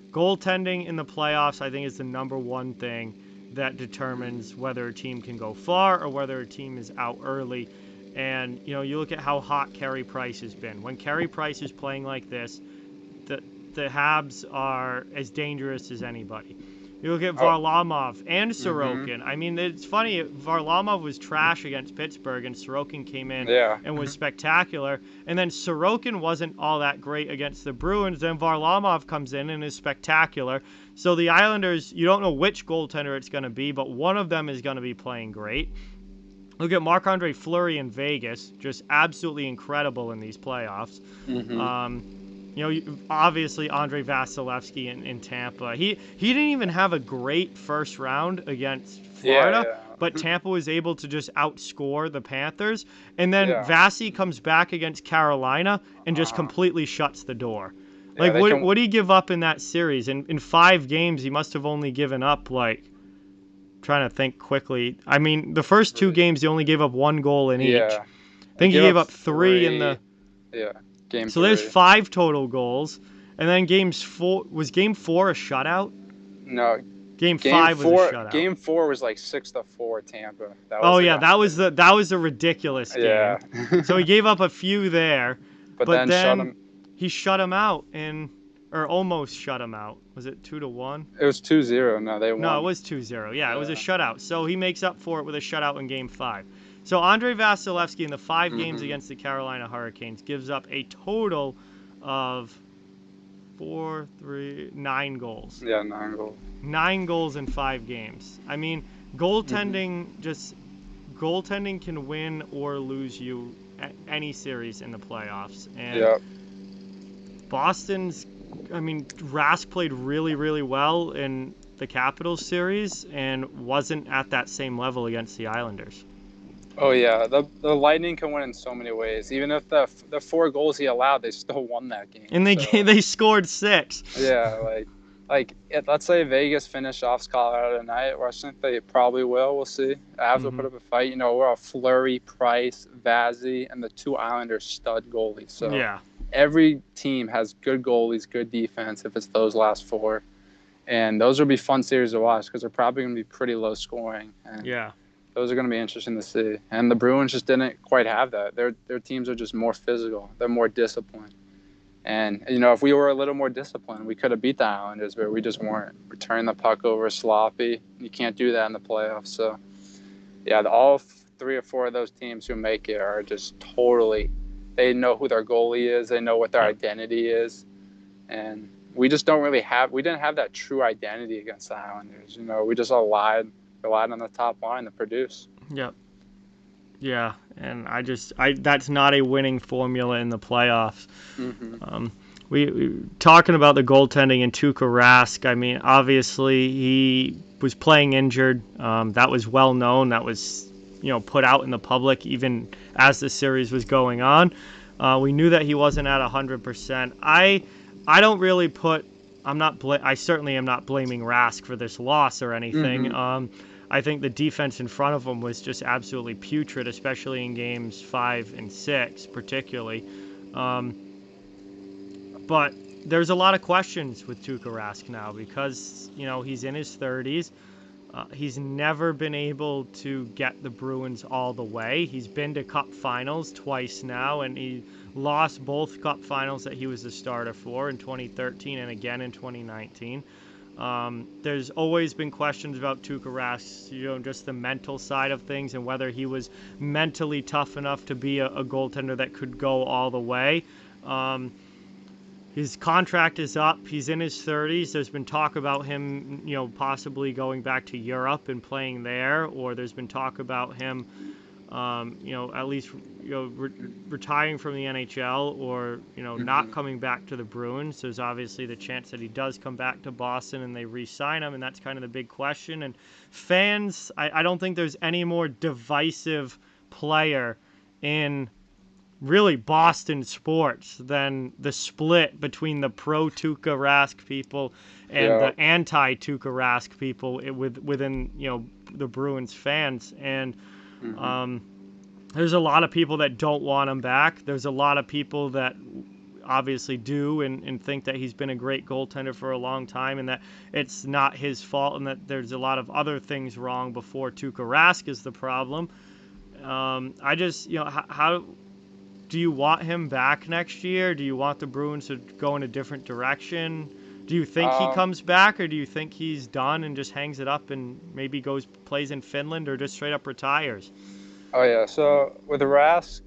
Goaltending in the playoffs, I think, is the number one thing that determines whether a team can go far or whether a team is out early. And, you look at how hot Carey Price has been. When Carey Price is playing like this, the Habs are as dangerous as anybody. You look at Varlamov and Sorokin. I mean, it's funny. Varlamov was trash against Pittsburgh, and Sorokin came in and was spectacular. And then Sorokin wasn't all that great against the Bruins. Then Varlamov comes in and is spectacular. So the Islanders, you don't know which goaltender it's going to be, but one of them is going to be playing great. Look at Marc-Andre Fleury in Vegas, just absolutely incredible in these playoffs. Obviously Andrei Vasilevsky in Tampa. He didn't even have a great first round against Florida, but Tampa was able to just outscore the Panthers. And then Vasi comes back against Carolina and just completely shuts the door. Like, what did he give up in that series? In 5 games, he must have only given up, trying to think quickly. I mean, the first 2 games, he only gave up 1 goal in each. I think he gave up 3 in the... Game so 3. There's 5 total goals, and then Game 4 a shutout? No, Game 5 was a shutout. Game 4 was like 6-4 Tampa. That was a ridiculous game. So he gave up a few there, but then he shut him out, and or almost shut him out. Was it 2-1? It was 2-0. No, they No, it won. was 2-0. Yeah, it was a Yeah. shutout. So he makes up for it with a shutout in Game 5. So Andre Vasilevsky in the 5 games Mhm. against the Carolina Hurricanes gives up a total of 9 goals. Yeah, 9 goals. 9 goals in 5 games. I mean, Mhm. goaltending can win or lose you any series in the playoffs. And Yep. Boston's, I mean, Rask played really, really well in the Capitals series and wasn't at that same level against the Islanders. Oh yeah, the Lightning can win in so many ways. Even if the 4 goals he allowed, they still won that game. And they So they scored 6. yeah, let's say Vegas finish off Colorado tonight, or I think they probably will. We'll see. Avs will Mm-hmm. put up a fight. We're a Fleury, Price, Vazzy, and the 2 Islanders stud goalies. So Yeah. every team has good goalies, good defense. If it's those last 4, and those will be fun series to watch because they're probably going to be pretty low scoring. And Yeah. those are going to be interesting to see. And the Bruins just didn't quite have that. Their teams are just more physical. They're more disciplined. And if we were a little more disciplined, we could have beat the Islanders, but we just weren't. We're turning the puck over sloppy. You can't do that in the playoffs. So yeah, all 3 or 4 of those teams who make it are just totally. They know who their goalie is. They know what their Yep. identity is, and we just don't really have. We didn't have that true identity against the Islanders. We just relied on the top line to produce. Yep. Yeah, and I that's not a winning formula in the playoffs. Mm-hmm. We talking about the goaltending and Tuukka Rask. I mean, obviously he was playing injured. That was well known. That was put out in the public even as the series was going on. We knew that he wasn't at 100%. I don't really put. I certainly am not blaming Rask for this loss or anything. Mm-hmm. I think the defense in front of him was just absolutely putrid, especially in games 5 and 6, particularly. Um, but there's a lot of questions with Tuukka Rask now because he's in his 30s. He's never been able to get the Bruins all the way. He's been to Cup Finals twice now, and he lost both Cup Finals that he was the starter for in 2013 and again in 2019. There's always been questions about Tuukka Rask, just the mental side of things and whether he was mentally tough enough to be a goaltender that could go all the way. His contract is up. He's in his 30s. There's been talk about him, possibly going back to Europe and playing there, or there's been talk about him, at least, retiring from the NHL or, not Mm-hmm. coming back to the Bruins. There's obviously the chance that he does come back to Boston and they re-sign him, and that's kind of the big question. And fans, I don't think there's any more divisive player in really Boston sports than the split between the pro Tuukka Rask people and Yeah. the anti Tuukka Rask people within the Bruins fans. And Mm-hmm. um, there's a lot of people that don't want him back. There's a lot of people that obviously do and think that he's been a great goaltender for a long time and that it's not his fault and that there's a lot of other things wrong before Tuukka Rask is the problem. I just, how do you want him back next year? Do you want the Bruins to go in a different direction? Do you think he Um. comes back, or do you think he's done and just hangs it up and maybe plays in Finland, or just straight up retires? Oh yeah. So with Rask,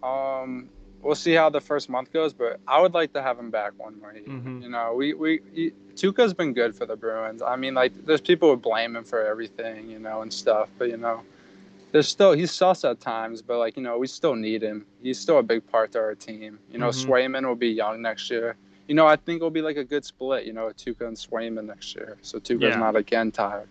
we'll see how the first month goes, but I would like to have him back one more year. Mm-hmm. Tuukka's been good for the Bruins. I mean, there's people who blame him for everything, and stuff, but he's sus at times, but we still need him. He's still a big part to our team. Mm-hmm. Swayman will be young next year. I think it'll be like a good split. Tuukka and Swayman next year, so Tuukka's Yeah. not again tired.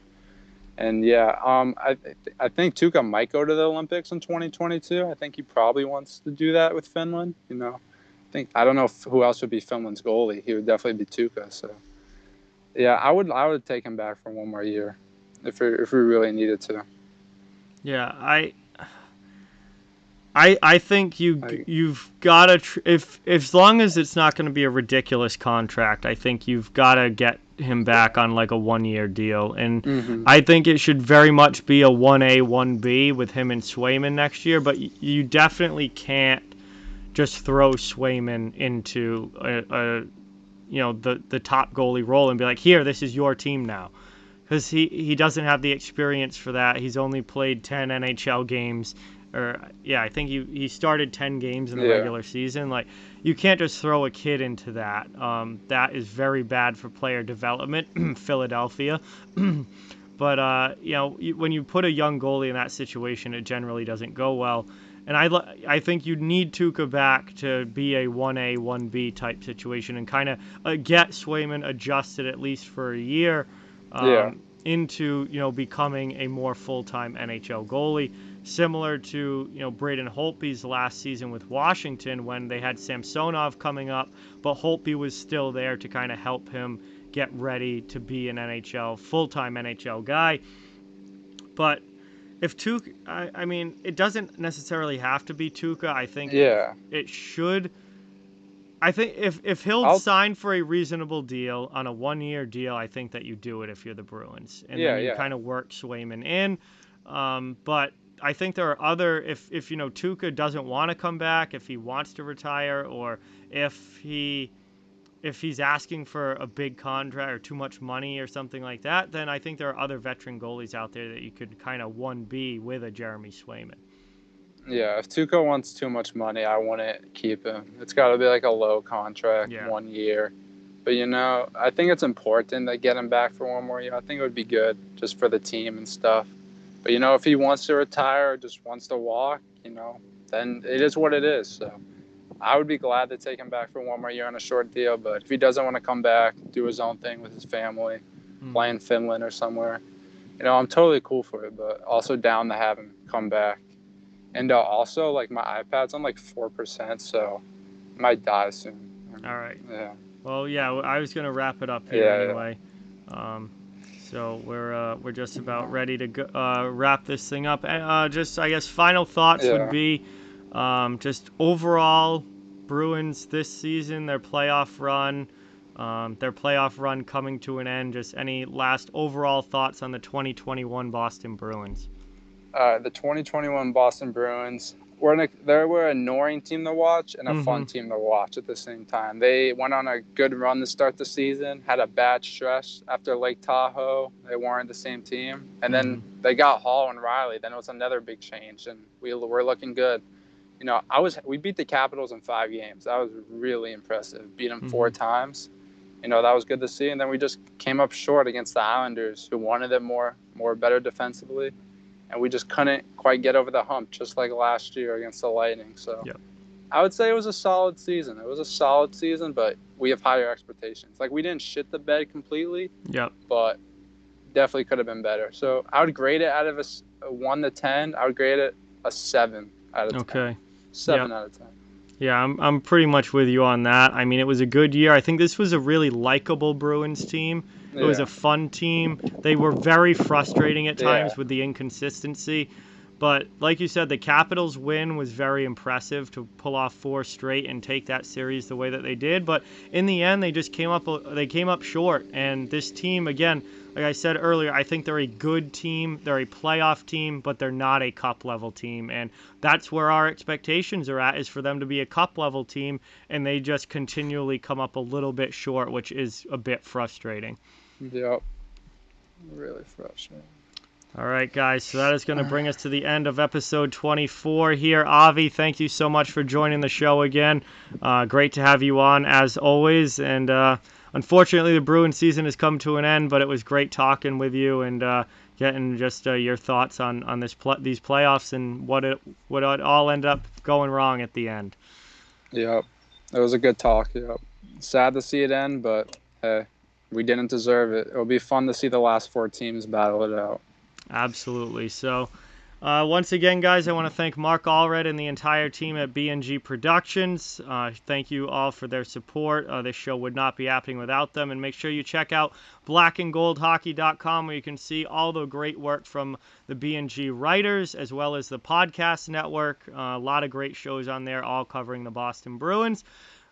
And yeah, I think Tuukka might go to the Olympics in 2022. I think he probably wants to do that with Finland. I don't know who else would be Finland's goalie. He would definitely be Tuukka. So yeah, I would take him back for one more year if we really needed to. Yeah, I think you've got to if as long as it's not going to be a ridiculous contract, I think you've got to get him back on like a 1-year deal, and Mm-hmm. I think it should very much be a 1A 1B with him and Swayman next year. But you definitely can't just throw Swayman into the top goalie role and be like, here, this is your team now, because he doesn't have the experience for that. He's only played 10 NHL games, or yeah, I think he started 10 games in the Yeah. regular season. Like, you can't just throw a kid into that. That is very bad for player development. Philadelphia. But when you put a young goalie in that situation, it generally doesn't go well. And I think you need Tuukka back to be a 1A, 1B type situation and kind of get Swayman adjusted at least for a year Yeah. into becoming a more full-time NHL goalie, similar to Braden Holtby's last season with Washington when they had Samsonov coming up, but Holtby was still there to kind of help him get ready to be an full-time NHL guy. But if Tuukka, I mean, it doesn't necessarily have to be Tuukka. I think Yeah. it should. I think if he'll I'll. sign for a reasonable deal on a 1-year deal, I think that you do it if you're the Bruins, and then Yeah. you Yeah. kind of work Swayman in. But I think there are other if Tuukka doesn't want to come back, if he wants to retire, or if he's asking for a big contract or too much money or something like that, then I think there are other veteran goalies out there that you could kind of 1B with a Jeremy Swayman. Yeah. If Tuukka wants too much money, I wouldn't keep him. It's got to be like a low contract, Yeah. 1 year. But I think it's important to get him back for 1 more year. I think it would be good just for the team and stuff. But if he wants to retire or just wants to walk, then it is what it is. So I would be glad to take him back for 1 more year on a short deal. But if he doesn't want to come back, do his own thing with his family, play in Finland or somewhere, I'm totally cool for it. But also down to have him come back. And also, like, my iPad's on like 4%, so it might die soon. All right. Yeah. Well, yeah, I was gonna wrap it up here anyway. So we're just about ready to go, wrap this thing up. And just I guess final thoughts would be just overall Bruins this season, their playoff run coming to an end. Just any last overall thoughts on the 2021 Boston Bruins? The 2021 Boston Bruins they were an annoying team to watch and a fun team to watch at the same time. They went on a good run to start the season, had a bad stretch after Lake Tahoe. They weren't the same team. And then they got Hall and Riley. Then it was another big change, and we were looking good. We beat the Capitals in 5 games. That was really impressive. Beat them 4 times. That was good to see. And then we just came up short against the Islanders, who wanted it more better defensively. And we just couldn't quite get over the hump, just like last year against the Lightning. So I would say it was a solid season. It was a solid season, but we have higher expectations. Like, we didn't shit the bed completely, but definitely could have been better. So I would grade it out of a 1 to 10. I would grade it a 7 out of 10. Okay. 7 out of 10. Yeah, I'm pretty much with you on that. I mean, it was a good year. I think this was a really likable Bruins team. It was a fun team. They were very frustrating at times with the inconsistency. But like you said, the Capitals win was very impressive to pull off 4 straight and take that series the way that they did. But in the end, they just came up short. And this team, again, like I said earlier, I think they're a good team. They're a playoff team, but they're not a cup-level team. And that's where our expectations are at, is for them to be a cup-level team, and they just continually come up a little bit short, which is a bit frustrating. Yep. Really frustrating. All right, guys, so that is going to bring us to the end of episode 24 here. Avi, thank you so much for joining the show again. Great to have you on, as always. And unfortunately, the Bruins season has come to an end, but it was great talking with you and getting just your thoughts on these playoffs and what it all ended up going wrong at the end. Yep. It was a good talk. Yep. Sad to see it end, but hey, we didn't deserve it. It'll be fun to see the last 4 teams battle it out. Absolutely. So, once again, guys, I want to thank Mark Allred and the entire team at B&G Productions. Thank you all for their support. This show would not be happening without them. And make sure you check out blackandgoldhockey.com, where you can see all the great work from the B&G writers, as well as the podcast network. A lot of great shows on there, all covering the Boston Bruins.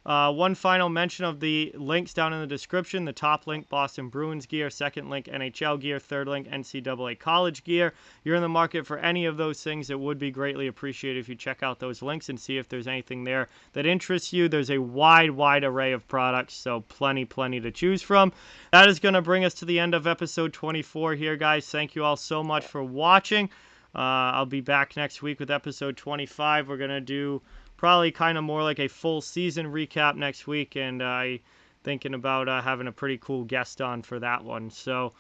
One final mention of the links down in the description. The top link, Boston Bruins gear. Second link, NHL gear. Third link, NCAA college gear. You're in the market for any of those things. It would be greatly appreciated if you check out those links and see if there's anything there that interests you. There's a wide array of products, so plenty to choose from. That is going to bring us to the end of episode 24 here, guys. Thank you all so much for watching. I'll be back next week with episode 25. We're going to do probably kind of more like a full season recap next week, and thinking about having a pretty cool guest on for that one. So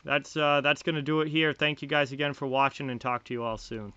that's going to do it here. Thank you guys again for watching, and talk to you all soon.